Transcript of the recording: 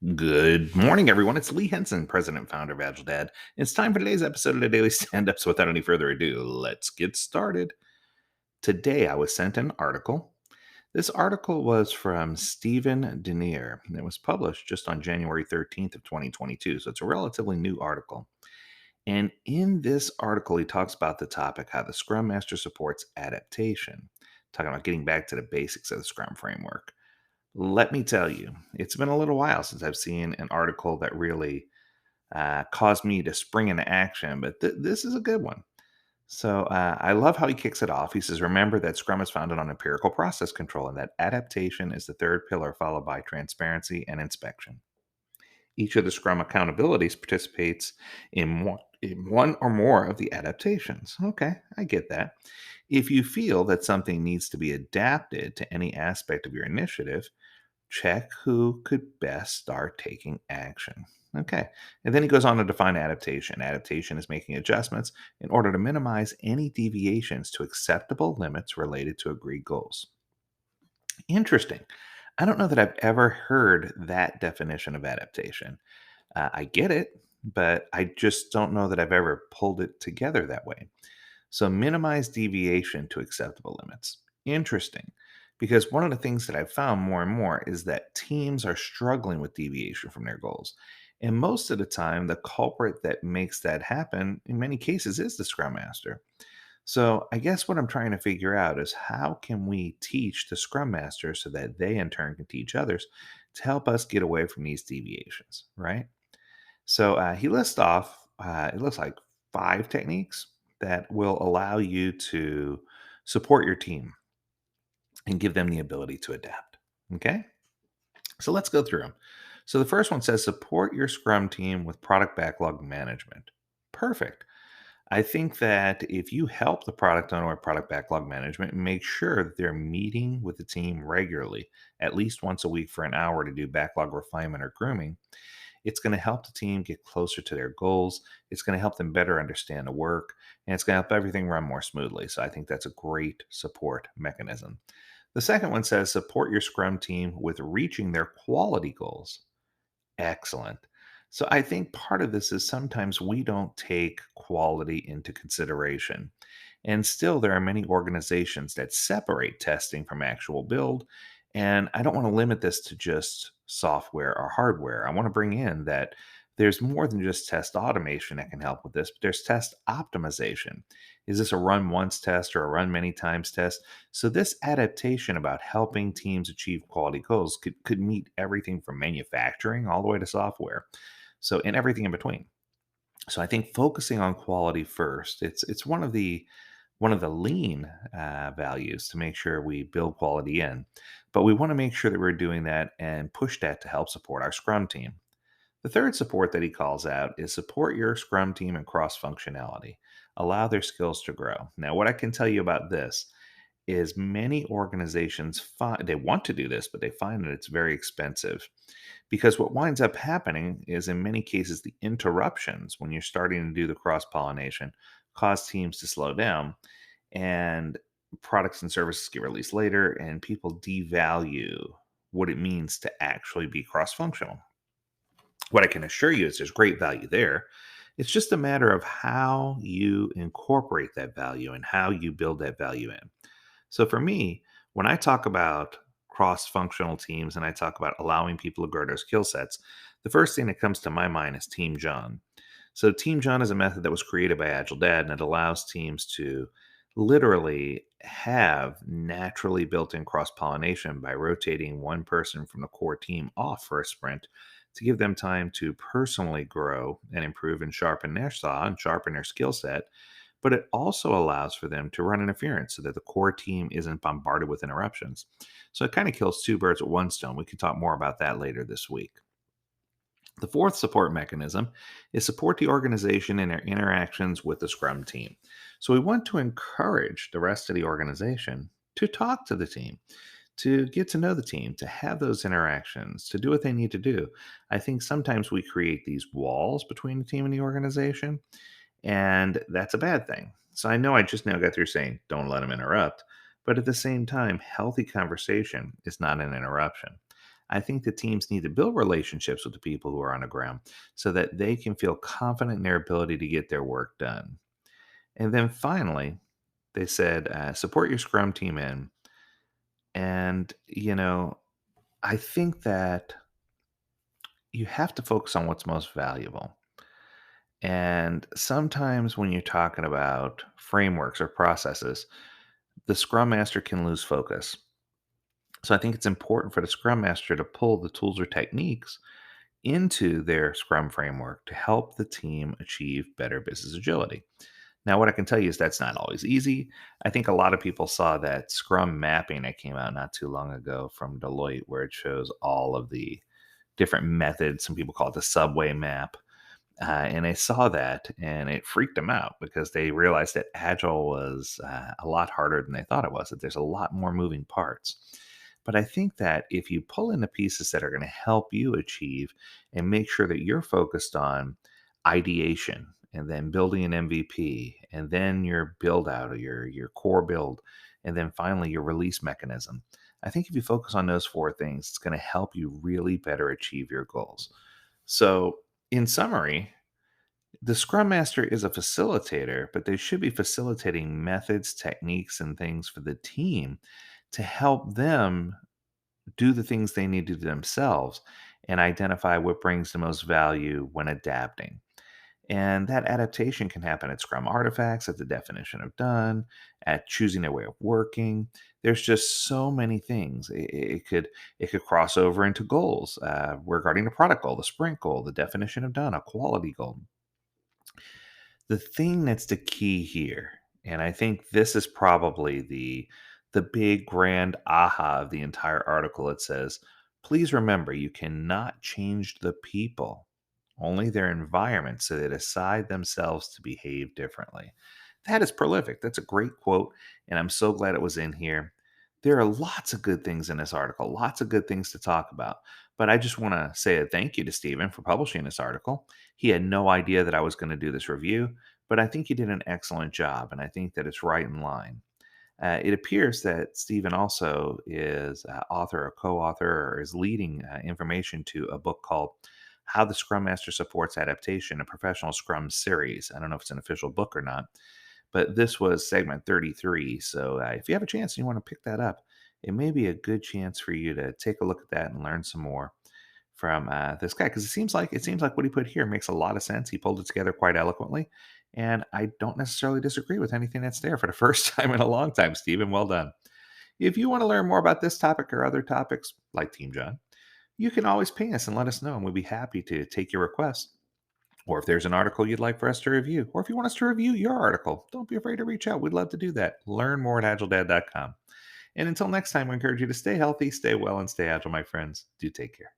Good morning, everyone. It's Lee Henson, President and Founder of Agile Dad. It's time for today's episode of the Daily Stand Up. So, without any further ado, let's get started. Today, I was sent an article. This article was from Steven Deneir, and it was published just on January 13th of 2022. So, it's a relatively new article. And in this article, he talks about the topic how the Scrum Master supports adaptation, talking about getting back to the basics of the Scrum framework. Let me tell you, it's been a little while since I've seen an article that really caused me to spring into action, but this is a good one. So I love how he kicks it off. He says, remember that Scrum is founded on empirical process control and that adaptation is the third pillar, followed by transparency and inspection. Each of the Scrum accountabilities participates in one or more of the adaptations. Okay, I get that. If you feel that something needs to be adapted to any aspect of your initiative, check who could best start taking action. Okay. And then he goes on to define adaptation. Adaptation is making adjustments in order to minimize any deviations to acceptable limits related to agreed goals. Interesting. I don't know that I've ever heard that definition of adaptation. I get it, but I just don't know that I've ever pulled it together that way. So minimize deviation to acceptable limits. Interesting. Because one of the things that I've found more and more is that teams are struggling with deviation from their goals. And most of the time, the culprit that makes that happen, in many cases, is the Scrum Master. So I guess what I'm trying to figure out is how can we teach the Scrum Master so that they in turn can teach others to help us get away from these deviations, right? So he lists off, it looks like 5 techniques that will allow you to support your team and give them the ability to adapt. Okay. So let's go through them. So the first one says support your Scrum team with product backlog management. Perfect. I think that if you help the product owner with product backlog management, make sure that they're meeting with the team regularly, at least once a week for an hour to do backlog refinement or grooming. It's going to help the team get closer to their goals. It's going to help them better understand the work, and it's going to help everything run more smoothly. So I think that's a great support mechanism. The second one says support your Scrum team with reaching their quality goals. Excellent. So I think part of this is sometimes we don't take quality into consideration. And still, there are many organizations that separate testing from actual build. And I don't want to limit this to just software or hardware. I want to bring in that there's more than just test automation that can help with this, but there's test optimization. Is this a run once test or a run many times test? So, this adaptation about helping teams achieve quality goals could meet everything from manufacturing all the way to software. So, and everything in between. So I think focusing on quality first, it's one of the lean values to make sure we build quality in, but we want to make sure that we're doing that and push that to help support our Scrum team. The third support that he calls out is support your Scrum team in cross functionality. Allow their skills to grow. Now, what I can tell you about this is many organizations find they want to do this, but they find that it's very expensive. Because what winds up happening is, in many cases, the interruptions when you're starting to do the cross pollination cause teams to slow down, and products and services get released later, and people devalue what it means to actually be cross functional. What I can assure you is there's great value there. It's just a matter of how you incorporate that value and how you build that value in. So for me, when I talk about cross functional teams and I talk about allowing people to grow their skill sets, the first thing that comes to my mind is Team John. So, Team John is a method that was created by Agile Dad, and it allows teams to literally have naturally built in cross pollination by rotating one person from the core team off for a sprint to give them time to personally grow and improve and sharpen their saw and sharpen their skill set. But it also allows for them to run interference so that the core team isn't bombarded with interruptions. So it kind of kills two birds with one stone. We can talk more about that later this week. The fourth support mechanism is support the organization in their interactions with the Scrum team. So we want to encourage the rest of the organization to talk to the team, to get to know the team, to have those interactions, to do what they need to do. I think sometimes we create these walls between the team and the organization, and that's a bad thing. So I know I just now got through saying, don't let them interrupt. But at the same time, healthy conversation is not an interruption. I think the teams need to build relationships with the people who are on the ground so that they can feel confident in their ability to get their work done. And then finally, they said, support your Scrum team in. And, I think that you have to focus on what's most valuable. And sometimes when you're talking about frameworks or processes, the Scrum Master can lose focus. So I think it's important for the Scrum Master to pull the tools or techniques into their Scrum framework to help the team achieve better business agility. Now, what I can tell you is that's not always easy. I think a lot of people saw that Scrum mapping that came out not too long ago from Deloitte, where it shows all of the different methods. Some people call it the subway map. And they saw that and it freaked them out because they realized that Agile was a lot harder than they thought it was, that there's a lot more moving parts. But I think that if you pull in the pieces that are going to help you achieve and make sure that you're focused on ideation and then building an MVP and then your build out of your core build and then finally your release mechanism. I think if you focus on those four things, it's going to help you really better achieve your goals. So, in summary, the Scrum Master is a facilitator, but they should be facilitating methods, techniques, and things for the team to help them do the things they need to do themselves and identify what brings the most value when adapting. And that adaptation can happen at Scrum artifacts, at the definition of done, at choosing their way of working. There's just so many things. It could cross over into goals regarding the product goal, the sprint goal, the definition of done, a quality goal. The thing that's the key here, and I think this is probably the big grand aha of the entire article. It says, please remember you cannot change the people, only their environment, so they decide themselves to behave differently. That is prolific. That's a great quote, and I'm so glad it was in here. There are lots of good things in this article, lots of good things to talk about. But I just want to say a thank you to Stephen for publishing this article. He had no idea that I was going to do this review, but I think he did an excellent job, and I think that it's right in line. It appears that Stephen also is author or co-author or is leading information to a book called How the Scrum Master Supports Adaptation, a professional Scrum series. I don't know if it's an official book or not, but this was segment 33. So if you have a chance and you want to pick that up, it may be a good chance for you to take a look at that and learn some more from this guy, because it seems like what he put here makes a lot of sense. He pulled it together quite eloquently, and I don't necessarily disagree with anything that's there for the first time in a long time. Stephen, well done. If you want to learn more about this topic or other topics like Team John, you can always ping us and let us know, and we'd be happy to take your requests. Or if there's an article you'd like for us to review, or if you want us to review your article, don't be afraid to reach out. We'd love to do that. Learn more at agiledad.com. And until next time, we encourage you to stay healthy, stay well, and stay agile, my friends. Do take care.